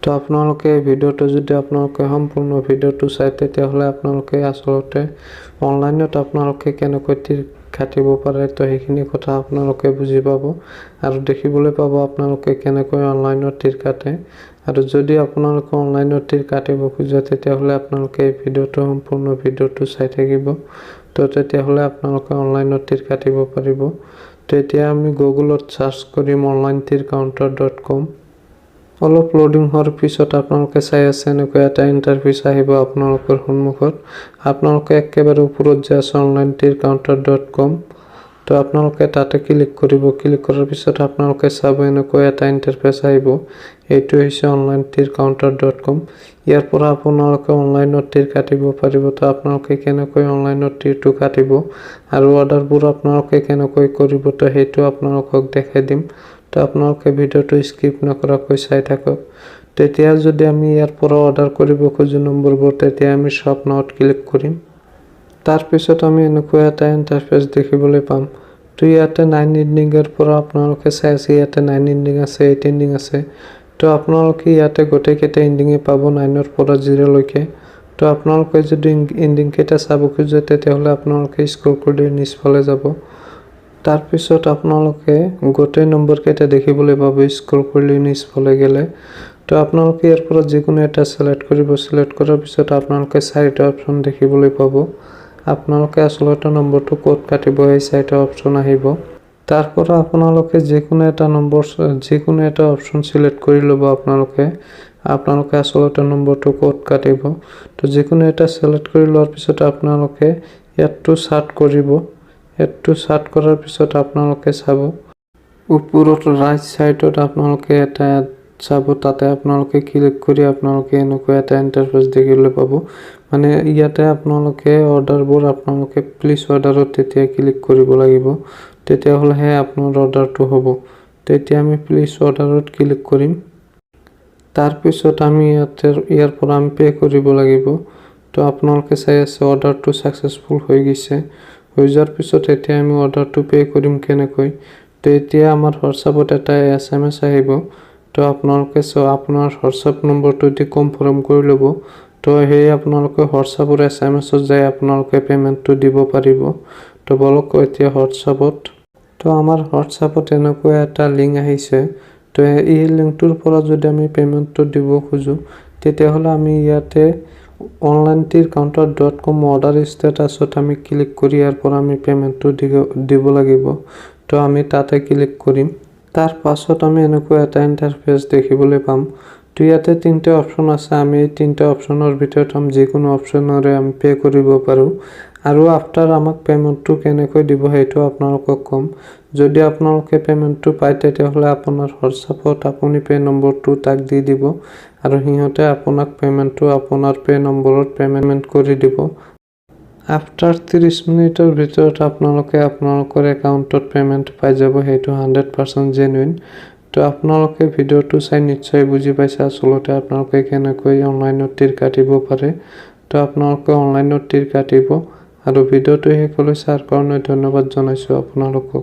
তো আপোনালোকে এই ভিডিঅ'টো যদি আপোনালোকে সম্পূৰ্ণ ভিডিঅ'টো চাই তেতিয়াহ'লে আপোনালোকে আসলতে অনলাইনত আপোনালোকে কেনেকৈ তীৰ কাটিব পাৰে তো সেইখিনি কথা আপোনালোকে বুজি পাব আৰু দেখিবলৈ পাব আপোনালোকে কেনেকৈ অনলাইনত তীৰ কাটে আৰু যদি আপোনালোকে অনলাইনত তীৰ কাটিব খোজে তেতিয়াহ'লে আপোনালোকে এই ভিডিঅ'টো সম্পূৰ্ণ ভিডিঅ'টো চাই থাকিব তো তেতিয়াহ'লে আপোনালোকে অনলাইনত তীৰ কাটিব পাৰিব। তো এতিয়া আমি গুগলত সাৰ্চ কৰিম onlinetircounter.com। অলপ লোডিং হোৱাৰ পিছত আপোনালোকে চাই আছে এনেকৈ এটা ইণ্টাৰফেচ আহিব আপোনালোকৰ সন্মুখত। আপোনালোকে একেবাৰে ওপৰত যে আছে onlinetircounter.com তো আপোনালোকে তাতে ক্লিক কৰিব। ক্লিক কৰাৰ পিছত আপোনালোকে চাব এনেকৈ এটা ইণ্টাৰফেচ আহিব। এইটো হৈছে onlinetircounter.com। ইয়াৰ পৰা আপোনালোকে অনলাইনত তীৰ কাটিব পাৰিব। তো আপোনালোকে কেনেকৈ অনলাইনত তীৰটো কাটিব আৰু অৰ্ডাৰবোৰ আপোনালোকে কেনেকৈ কৰিব তো সেইটো আপোনালোকক দেখাই দিম। তো আপোনালোকে ভিডিঅ'টো স্কিপ নকৰাকৈ চাই থাকক। তেতিয়া যদি আমি ইয়াৰ পৰা অৰ্ডাৰ কৰিব খোজো নম্বৰবোৰ তেতিয়া আমি শ্বপ নাওত ক্লিক কৰিম। তাৰ পিছত আমি এনেকৈ এটা ইণ্টাৰফেচ দেখিবলৈ পাম। তো ইয়াতে 9 এণ্ডিঙৰ পৰা আপোনালোকে চাই আছে ইয়াতে 9 এণ্ডিং আছে 8 এণ্ডিং আছে। তো আপোনালোকে ইয়াতে গোটেইকেইটা এণ্ডিঙে পাব 9ৰ পৰা 0 লৈকে। তো আপোনালোকে যদি এণ্ডিং কেইটা চাব খোজে তেতিয়াহ'লে আপোনালোকে স্ক্ৰল কৰি নিচফালে যাব। তাৰ পিছত আপোনালোকে গোটেই নম্বৰ কেইটা দেখিবলৈ পাব স্ক্ৰল কৰি নিচফালে গ'লে। তো আপোনালোকে ইয়াৰ পৰা যিকোনো এটা সিলেক্ট কৰিব। সিলেক্ট কৰাৰ পিছত আপোনালোকে 4টা অপচন দেখিবলৈ পাব। আপোনালোকে আসলতে নম্বৰটো ক'ত কাটিব এই 4টা অপচন আহিব। তাৰ পৰা আপোনালোকে যিকোনো এটা অপচন সিলেক্ট কৰি ল'ব। আপোনালোকে আসলতে নম্বৰটো ক'ত কাটিব তো যিকোনো এটা সিলেক্ট কৰি লোৱাৰ পিছত আপোনালোকে ইয়াতটো সাৰ্চ কৰিব। এডটো সাৰ্চ কৰাৰ পিছত আপোনালোকে চাব ওপৰত ৰাইট সাইডত আপোনালোকে এটা চাব তাতে আপোনালোকে ক্লিক কৰি আপোনালোকে এনেকৈ এটা ইণ্টাৰফেচ দেখিবলৈ পাব। মানে ইয়াতে আপোনালোকে অৰ্ডাৰবোৰ আপোনালোকে প্লিজ অৰ্ডাৰত তেতিয়া ক্লিক কৰিব লাগিব তেতিয়াহ'লেহে আপোনাৰ অৰ্ডাৰটো হ'ব। তেতিয়া আমি প্লিজ অৰ্ডাৰত ক্লিক কৰিম। তাৰ পিছত আমি ইয়াৰ পৰা আমি পে কৰিব লাগিব। তো আপোনালোকে চাই আছে অৰ্ডাৰটো সাকসেসফুল হৈ গৈছে। হৈ যোৱাৰ পিছত এতিয়া আমি অৰ্ডাৰটো পে কৰিম কেনেকৈ। তো এতিয়া আমাৰ হোৱাটছআপত এটা SMS আহিব। তো আপোনালোকে আপোনাৰ হোৱাটছআপ নম্বৰটো দি কনফাৰ্ম কৰি ল'ব। তো সেই আপোনালোকে হোৱাটছআপৰ SMS-ত যাই আপোনালোকে পেমেন্টটো দিব পাৰিব। তো বলক এতিয়া হোৱাটছআপত তো আমাৰ হোৱাটছআপত এনেকৈ এটা লিংক আহিছে। তো এই লিংকটোৰ পৰা যদি আমি পেমেন্টটো দিব খোজো তেতিয়াহ'লে আমি ইয়াতে onlinetircounter.com অৰ্ডাৰ ষ্টেটাছত আমি ক্লিক কৰি ইয়াৰ পৰা আমি পেমেন্টটো দিব লাগিব। তো আমি তাতে ক্লিক কৰিম। তাৰ পাছত আমি এনেকৈ এটা ইণ্টাৰফেচ দেখিবলৈ পাম। তো ইয়াতে 3টা অপচন আছে। আমি এই 3টা অপচনৰ ভিতৰত যিকোনো অপচনৰে আমি পে কৰিব পাৰোঁ আৰু আফটাৰ আমাক পেমেন্টটো কেনেকৈ দিব সেইটো আপোনালোকক কম। যদি আপোনালোকে পেমেন্টটো পায় তেতিয়াহ'লে আপোনাৰ হোৱাটছআপত আপুনি পে নম্বৰটো তাক দি দিব আৰু সিহঁতে আপোনাক পেমেন্টটো আপোনাৰ পে নম্বৰত পেমেন্ট কৰি দিব। আফটাৰ 30 মিনিটৰ ভিতৰত আপোনালোকে আপোনালোকৰ একাউণ্টত পেমেন্ট পাই যাব। সেইটো 100% জেনুইন। তো আপোনালোকে ভিডিঅ'টো চাই নিশ্চয় বুজি পাইছে আসলতে আপোনালোকে কেনেকৈ অনলাইনত তীৰ কাটিব পাৰে। তো আপোনালোকে অনলাইনত তীৰ কাটিব আৰু ভিডিঅ'টো শেষলৈ চাৰ কাৰণে ধন্যবাদ জনাইছোঁ আপোনালোকক।